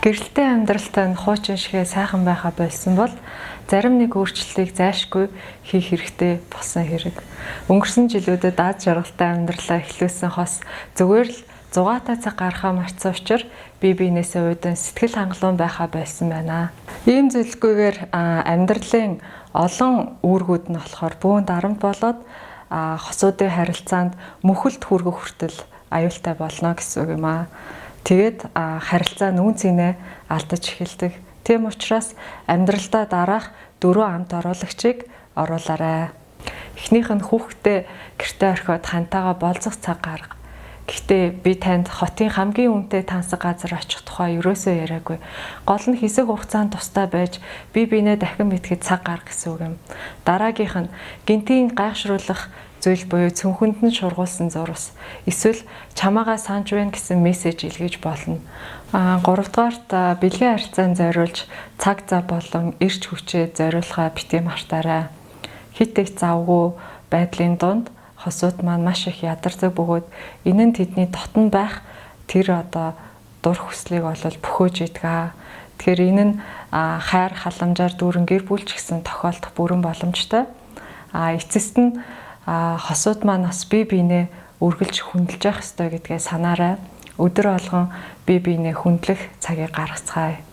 Гэрэлтэй амьдралтай нь хуучин шигээ сайхан байхаа болсон бол зарим нэг өөрчлөлтийг зайлшгүй хийх хэрэгтэй болсон хэрэг. Өнгөрсөн жилүүдэд аз жаргалтай амьдралаа эхлүүлсэн хос зүгээр л зугаатай цаг гаргахаа мартсан учраас бие биенээсээ уудан сэтгэл хангалуун байхаа болсон байна. Ийм зүйлгүйгээр амьдралын олон үүргүүд нь болохоор бүүн дарамт болоод хосуудын харилцаанд мөхөлд хүргэх хүртэл аюултай болно гэсэн үг юм аа. Тэгээд харилцаа нүүн цэнэ алдаж эхэлдэг. Тийм учраас амьдралдаа дараах 4 амт оруулагчийг оруулаарай. Эхнийх нь хүүхдээ гэртээ орхиод хантайгаа болцох цаг гарга. Гэхдээ би танд хотын хамгийн үнэтэй тансаг газар очих тухай ерөөсөө яриаггүй. Гол нь хэсэг хугацаанд тустай байж бие биенээ дахин мэдхэд цаг гарга гэсэн үг юм. Дараагийнх нь гинтийн гайхшруулах зүйл буюу цүнхэнд нь шургуулсан зурвас. Эсвэл чамаагаа санаж байна гэсэн мессеж илгээж болно. 3 дугаарт бэлгийн харьцаанд зориулж цаг зав болон эрч хүчээ зориулахаа битгий мартаарай. Хит их завгүй байдлын дунд хосууд маань маш их ядардаг бөгөөд энэ нь тэдний дотн байх тэр дур хүслийг олол бөхөөж идэг. Тэгэхээр энэ нь хайр халамжаар дүүрэн гэр бүлч гэсэн тохиолдох бүрэн боломжтой. Эцэст нь хосууд маань бас бие биенээ үргэлж хүндэлж явах ёстой гэдгээ санаарай. Өдөр болгон бие биенээ хүндлэх цагийг гаргацгаая.